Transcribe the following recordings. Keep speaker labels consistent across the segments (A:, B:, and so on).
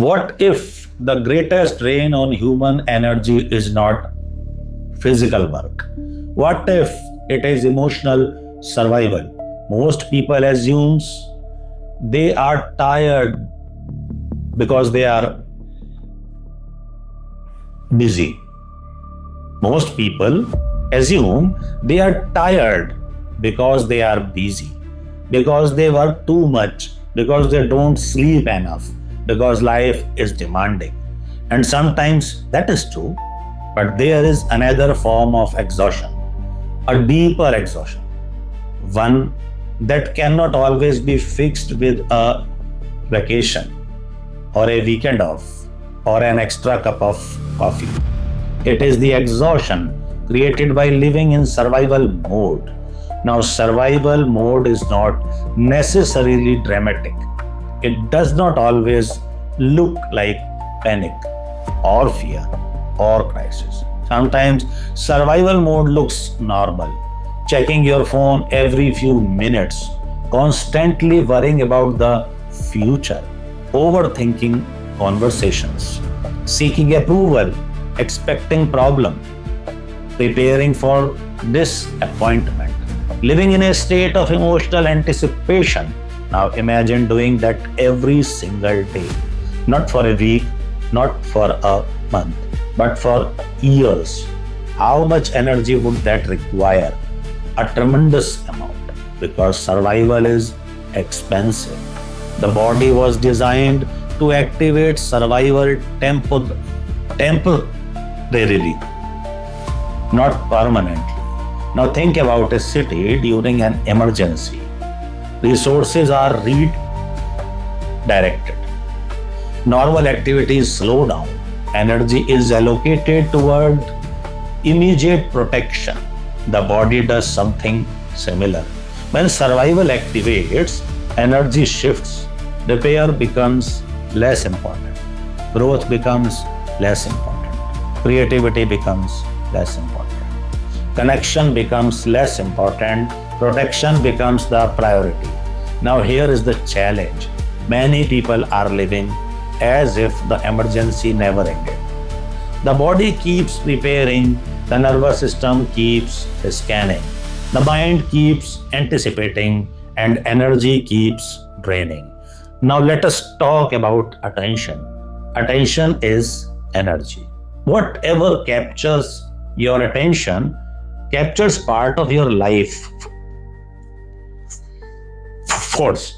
A: What if the greatest drain on human energy is not physical work? What if it is emotional survival? Most people assume they are tired because they are busy. Most people assume they are tired because they are busy, because they work too much, because they don't sleep enough, because life is demanding. And sometimes that is true, but there is another form of exhaustion, a deeper exhaustion, one that cannot always be fixed with a vacation or a weekend off or an extra cup of coffee. It is the exhaustion created by living in survival mode. Now, survival mode is not necessarily dramatic. It does not always look like panic or fear or crisis. Sometimes survival mode looks normal. Checking your phone every few minutes, constantly worrying about the future, overthinking conversations, seeking approval, expecting problem, preparing for disappointment, living in a state of emotional anticipation. Now imagine doing that every single day, not for a week, not for a month, but for years. How much energy would that require? A tremendous amount, because survival is expensive. The body was designed to activate survival temporarily, not permanently. Now think about a city during an emergency. Resources are redirected. Normal activities slow down. Energy is allocated toward immediate protection. The body does something similar. When survival activates, energy shifts. Repair becomes less important. Growth becomes less important. Creativity becomes less important. Connection becomes less important. Protection becomes the priority. Now here is the challenge. Many people are living as if the emergency never ended. The body keeps preparing, the nervous system keeps scanning, the mind keeps anticipating, and energy keeps draining. Now let us talk about attention. Attention is energy. Whatever captures your attention captures part of your life force.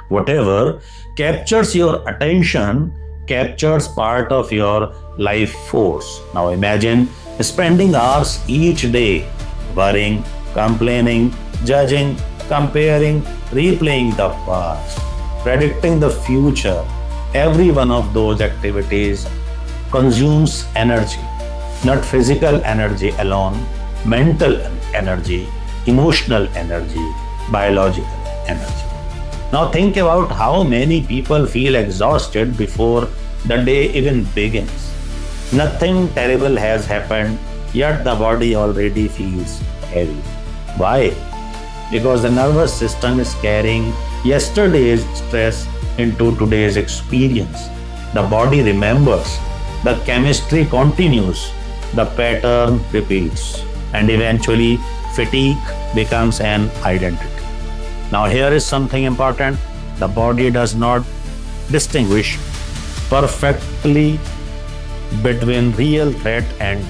A: Whatever captures your attention captures part of your life force. Now imagine spending hours each day worrying, complaining, judging, comparing, replaying the past, predicting the future. Every one of those activities consumes energy, not physical energy alone, mental energy, emotional energy, biological energy. Now think about how many people feel exhausted before the day even begins. Nothing terrible has happened, yet the body already feels heavy. Why? Because the nervous system is carrying yesterday's stress into today's experience. The body remembers, the chemistry continues, the pattern repeats, and eventually fatigue becomes an identity. Now here is something important. The body does not distinguish perfectly between real threat and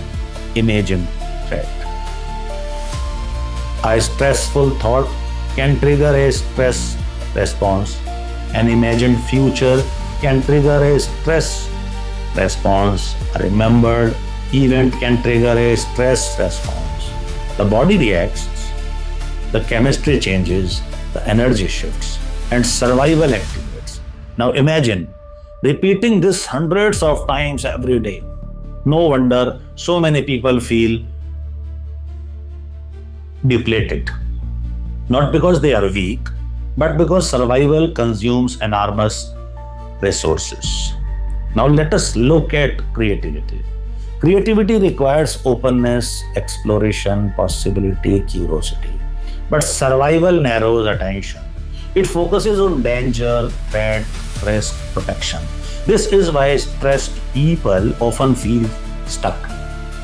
A: imagined threat. A stressful thought can trigger a stress response. An imagined future can trigger a stress response. A remembered event can trigger a stress response. The body reacts, the chemistry changes, the energy shifts, and survival activates. Now imagine repeating this hundreds of times every day. No wonder so many people feel depleted. Not because they are weak, but because survival consumes enormous resources. Now let us look at creativity. Creativity requires openness, exploration, possibility, curiosity. But survival narrows attention. It focuses on danger, threat, stress protection. This is why stressed people often feel stuck.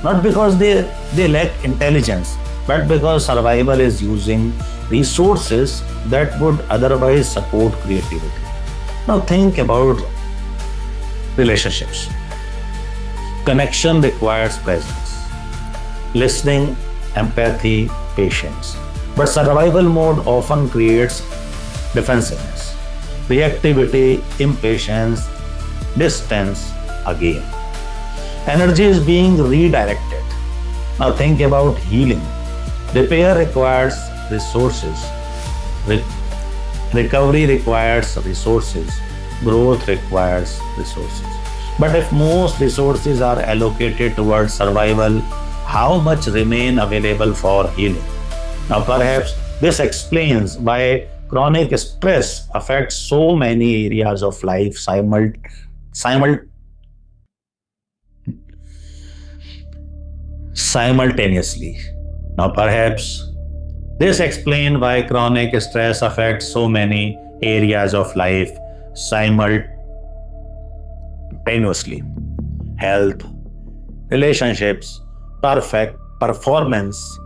A: Not because they lack intelligence, but because survival is using resources that would otherwise support creativity. Now think about relationships. Connection requires presence, listening, empathy, patience. But survival mode often creates defensiveness, reactivity, impatience, distance again. Energy is being redirected. Now think about healing. Repair requires resources. Recovery requires resources. Growth requires resources. But if most resources are allocated towards survival, how much remain available for healing? Now perhaps this explains why chronic stress affects so many areas of life simultaneously. Now perhaps this explains why chronic stress affects so many areas of life simultaneously. Health, relationships, performance,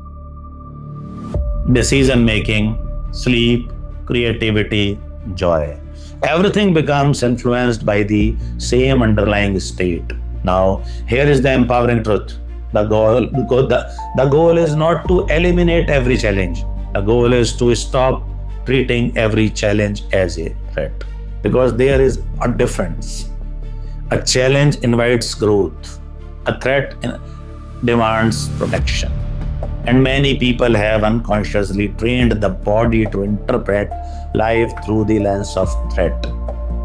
A: decision making, sleep, creativity, joy. Everything becomes influenced by the same underlying state. Now, here is the empowering truth. The goal is not to eliminate every challenge. The goal is to stop treating every challenge as a threat. Because there is a difference. A challenge invites growth. A threat demands protection. And many people have unconsciously trained the body to interpret life through the lens of threat.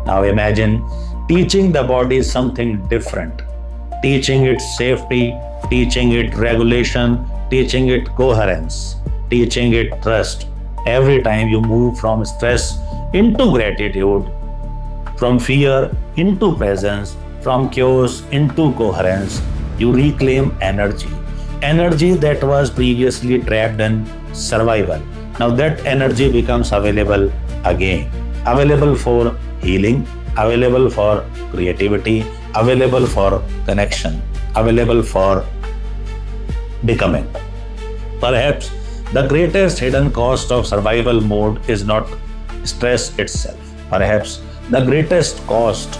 A: Now imagine teaching the body something different, teaching it safety, teaching it regulation, teaching it coherence, teaching it trust. Every time you move from stress into gratitude, from fear into presence, from chaos into coherence, you reclaim energy. Energy that was previously trapped in survival. Now that energy becomes available again. Available for healing, available for creativity, available for connection, available for becoming. Perhaps the greatest hidden cost of survival mode is not stress itself. Perhaps the greatest cost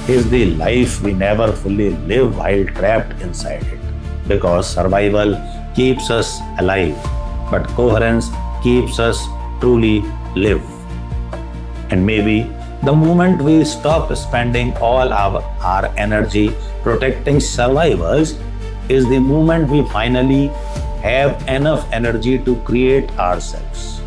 A: is the life we never fully live while trapped inside it. Because survival keeps us alive, but coherence keeps us truly live. And maybe the moment we stop spending all our energy protecting survivors is the moment we finally have enough energy to create ourselves.